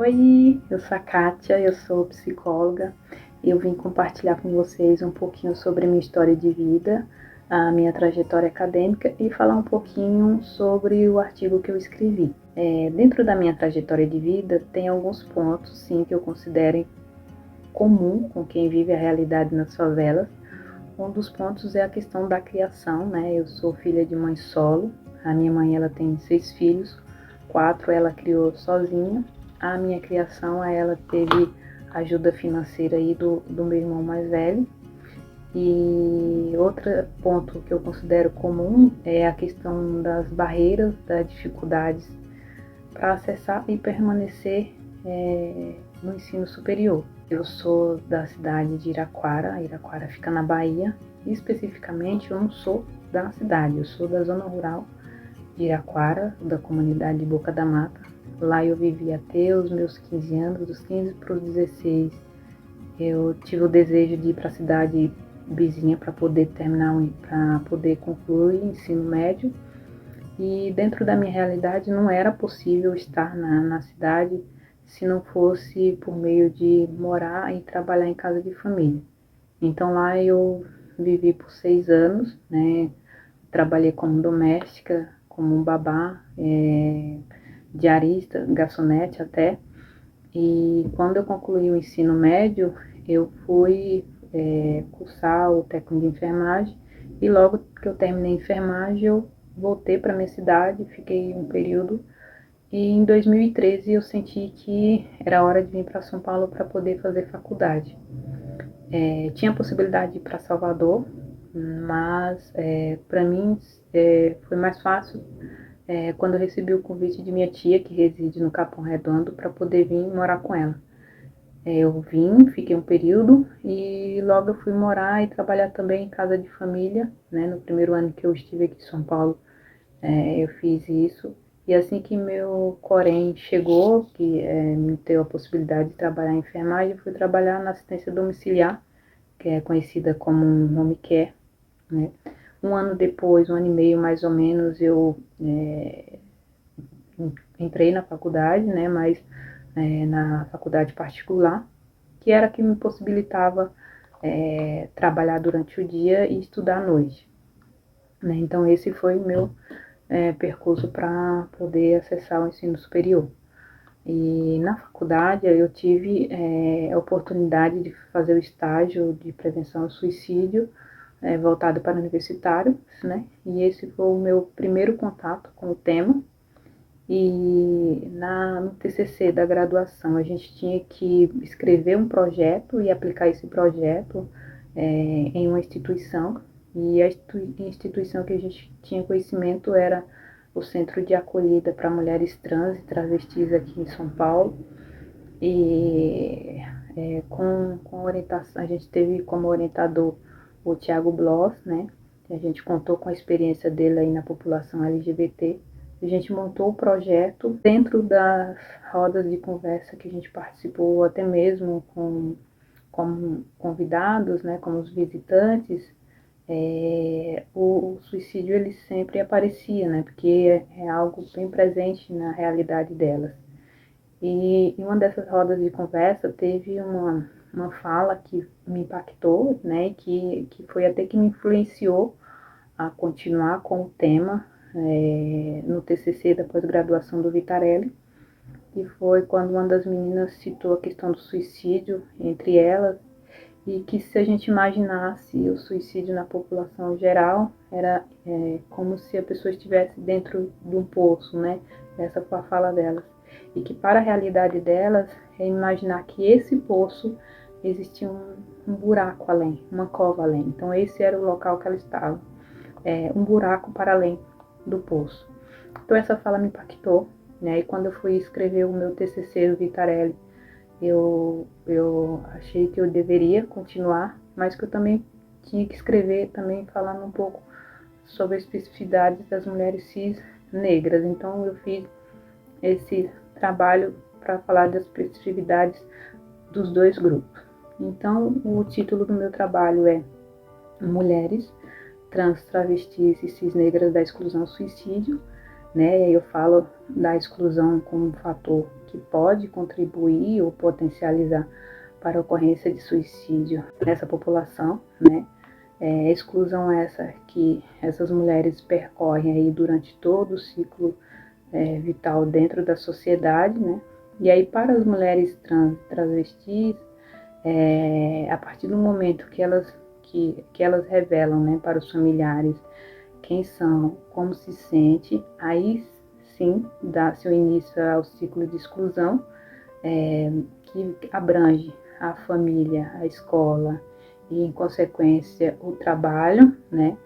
Oi, eu sou a Kátia, eu sou psicóloga e eu vim compartilhar com vocês um pouquinho sobre a minha história de vida, a minha trajetória acadêmica e falar um pouquinho sobre o artigo que eu escrevi. Dentro da minha trajetória de vida, tem alguns pontos, sim, que eu considero comum com quem vive a realidade nas favelas. Um dos pontos é a questão da criação, né? Eu sou filha de mãe solo, a minha mãe ela tem 6 filhos, 4 ela criou sozinha. A minha criação, ela teve ajuda financeira aí do meu irmão mais velho. E outro ponto que eu considero comum é a questão das barreiras, das dificuldades para acessar e permanecer no ensino superior. Eu sou da cidade de Iraquara, Iraquara fica na Bahia, e especificamente eu não sou da cidade, eu sou da zona rural de Iraquara, da comunidade de Boca da Mata. Lá eu vivi até os meus 15 anos, dos 15 para os 16 eu tive o desejo de ir para a cidade vizinha para poder para poder concluir o ensino médio. E dentro da minha realidade não era possível estar na cidade se não fosse por meio de morar e trabalhar em casa de família. Então lá eu vivi por 6 anos, né? Trabalhei como doméstica, como babá, diarista, garçonete até. E quando eu concluí o ensino médio, eu fui cursar o técnico de enfermagem e logo que eu terminei a enfermagem eu voltei para minha cidade, fiquei um período e em 2013 eu senti que era hora de vir para São Paulo para poder fazer faculdade. Tinha a possibilidade de ir para Salvador, mas para mim foi mais fácil quando eu recebi o convite de minha tia, que reside no Capão Redondo, para poder vir morar com ela. Eu vim, fiquei um período e logo eu fui morar e trabalhar também em casa de família, né? No primeiro ano que eu estive aqui em São Paulo, eu fiz isso. E assim que meu Corém chegou, que me deu a possibilidade de trabalhar em enfermagem, eu fui trabalhar na assistência domiciliar, que é conhecida como um home care, né? Um ano depois, um ano e meio mais ou menos, eu entrei na faculdade, né? Mas na faculdade particular, que era que me possibilitava trabalhar durante o dia e estudar à noite, né? Então esse foi o meu percurso para poder acessar o ensino superior. E na faculdade eu tive a oportunidade de fazer o estágio de prevenção ao suicídio voltado para universitários, né? E esse foi o meu primeiro contato com o tema. E no TCC da graduação a gente tinha que escrever um projeto e aplicar esse projeto em uma instituição. E a instituição que a gente tinha conhecimento era o Centro de Acolhida para Mulheres Trans e Travestis aqui em São Paulo. E com orientação, a gente teve como orientador o Thiago Bloss, né? A gente contou com a experiência dele aí na população LGBT. A gente montou o projeto dentro das rodas de conversa que a gente participou, até mesmo como convidados, né, como os visitantes. O suicídio ele sempre aparecia, né, porque é algo bem presente na realidade delas. E em uma dessas rodas de conversa teve uma fala que me impactou, né, que foi até que me influenciou a continuar com o tema no TCC da pós-graduação do Vitarelli, que foi quando uma das meninas citou a questão do suicídio entre elas, e que se a gente imaginasse o suicídio na população geral, era como se a pessoa estivesse dentro de um poço, né? Essa foi a fala delas. E que para a realidade delas, é imaginar que esse poço existia um buraco além, uma cova além. Então esse era o local que ela estava, um buraco para além do poço. Então essa fala me impactou, né? E quando eu fui escrever o meu TCC, o Vitarelli, eu achei que eu deveria continuar, mas que eu também tinha que escrever também falando um pouco sobre a especificidade das mulheres cis negras. Então eu fiz esse trabalho para falar das especificidades dos dois grupos. Então o título do meu trabalho é Mulheres Trans, Travestis e Cis Negras da Exclusão ao Suicídio, né? Eu falo da exclusão como um fator que pode contribuir ou potencializar para a ocorrência de suicídio nessa população, né? Exclusão essa que essas mulheres percorrem aí durante todo o ciclo vital dentro da sociedade, né? E aí para as mulheres travestis, a partir do momento que elas revelam, né, para os familiares quem são, como se sente, aí sim dá-se o início ao ciclo de exclusão, que abrange a família, a escola e, em consequência, o trabalho, né?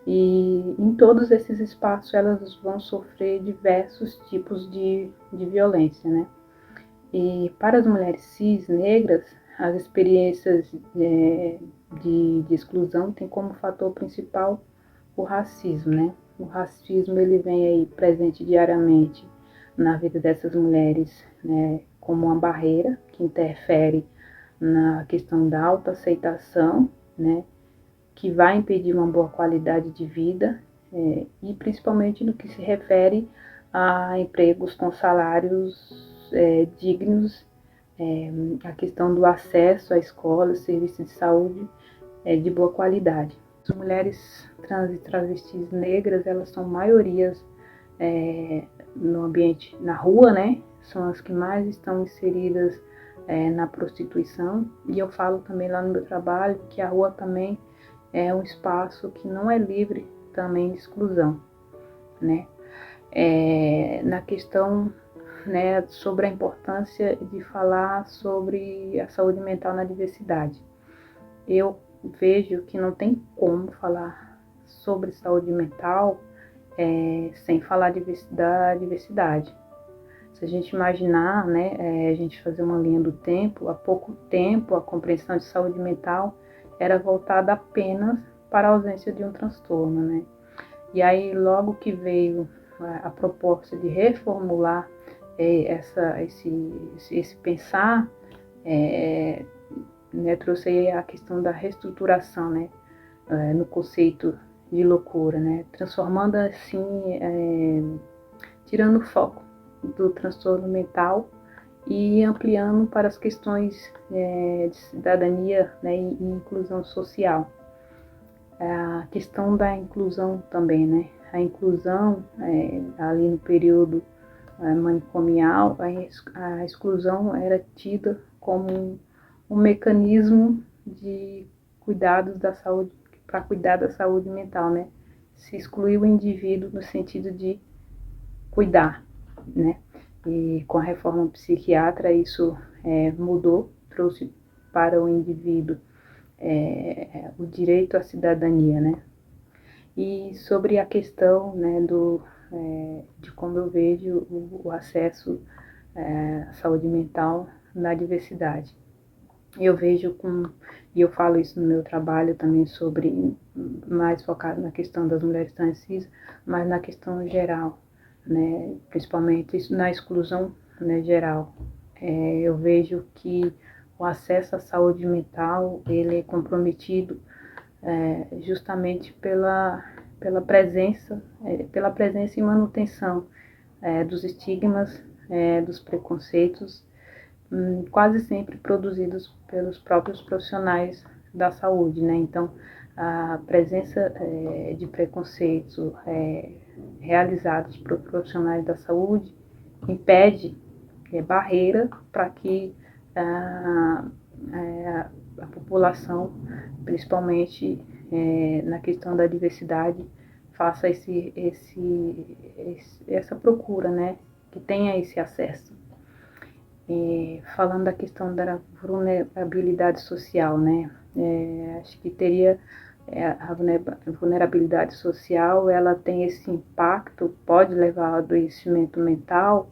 E em todos esses espaços elas vão sofrer diversos tipos de violência, né? E para as mulheres cis negras, as experiências de exclusão têm como fator principal o racismo, né? O racismo ele vem aí presente diariamente na vida dessas mulheres, né, como uma barreira que interfere na questão da autoaceitação, né, que vai impedir uma boa qualidade de vida, e principalmente no que se refere a empregos com salários dignos, a questão do acesso à escola, serviços de saúde de boa qualidade. As mulheres trans e travestis negras, elas são maiorias no ambiente, na rua, né? São as que mais estão inseridas na prostituição. E eu falo também lá no meu trabalho que a rua também é um espaço que não é livre também de exclusão, né? Na questão, né, sobre a importância de falar sobre a saúde mental na diversidade. Eu vejo que não tem como falar sobre saúde mental sem falar da diversidade. Se a gente imaginar, né, a gente fazer uma linha do tempo, há pouco tempo a compreensão de saúde mental era voltada apenas para a ausência de um transtorno, né? E aí logo que veio a proposta de reformular esse pensar, né, trouxe aí a questão da reestruturação, né, no conceito de loucura, né, transformando assim, tirando o foco do transtorno mental e ampliando para as questões de cidadania, né, e inclusão social. A questão da inclusão também, né, a inclusão ali no período manicomial, a exclusão era tida como um mecanismo de cuidados da saúde, para cuidar da saúde mental, né? Se excluiu o indivíduo no sentido de cuidar, né? E com a reforma psiquiátrica isso mudou, trouxe para o indivíduo o direito à cidadania, né? E sobre a questão, né, de como eu vejo o acesso à saúde mental na diversidade. Eu vejo e eu falo isso no meu trabalho também sobre, mais focado na questão das mulheres trans cis, mas na questão geral, né, principalmente na exclusão, né, geral. Eu vejo que o acesso à saúde mental, ele é comprometido justamente pela presença e manutenção dos estigmas, dos preconceitos, quase sempre produzidos pelos próprios profissionais da saúde, né? Então, a presença de preconceitos realizados por profissionais da saúde impede barreira para que a população, principalmente na questão da diversidade, faça essa procura, né? Que tenha esse acesso. Falando da questão da vulnerabilidade social, né? Acho que teria a vulnerabilidade social, ela tem esse impacto, pode levar ao adoecimento mental,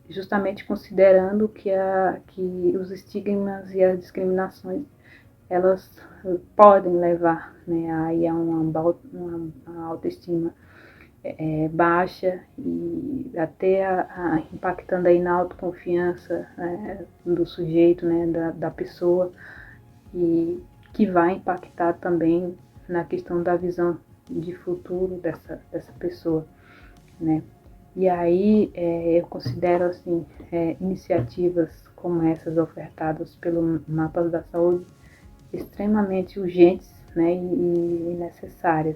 justamente considerando que os estigmas e as discriminações, elas podem levar, né, aí a uma autoestima baixa e até impactando aí na autoconfiança do sujeito, né, da pessoa, e que vai impactar também na questão da visão de futuro dessa pessoa, né. E aí eu considero assim, iniciativas como essas ofertadas pelo Mapas da Saúde extremamente urgentes, né, e necessárias.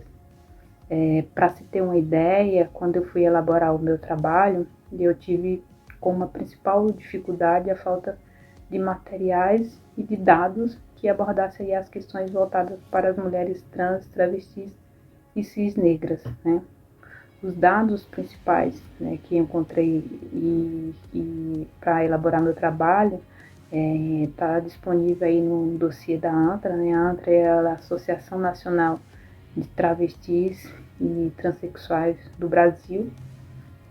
Para se ter uma ideia, quando eu fui elaborar o meu trabalho, eu tive como a principal dificuldade a falta de materiais e de dados que abordassem as questões voltadas para as mulheres trans, travestis e cisnegras, né? Os dados principais, né, que encontrei e para elaborar meu trabalho está disponível aí no dossiê da ANTRA, né? A ANTRA é a Associação Nacional de Travestis e Transsexuais do Brasil.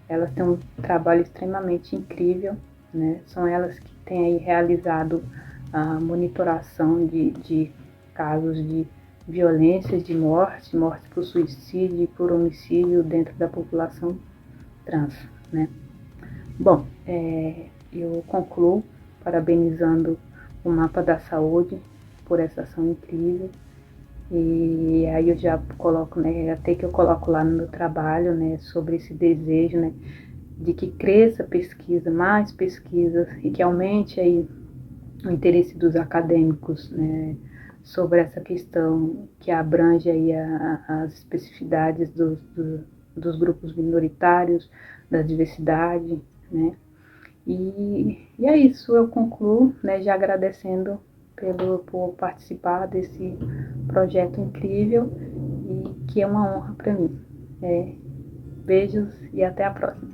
Elas têm um trabalho extremamente incrível, né? São elas que têm aí realizado a monitoração de casos de violências, de morte por suicídio e por homicídio dentro da população trans, né? Bom, eu concluo parabenizando o Mapa da Saúde por essa ação incrível. E aí eu já coloco, né, até que eu coloco lá no meu trabalho, né, sobre esse desejo, né, de que cresça pesquisa, mais pesquisas e que aumente aí o interesse dos acadêmicos, né, sobre essa questão que abrange aí as especificidades dos grupos minoritários, da diversidade, né. E é isso, eu concluo, né, já agradecendo por participar desse projeto incrível e que é uma honra para mim. Beijos e até a próxima.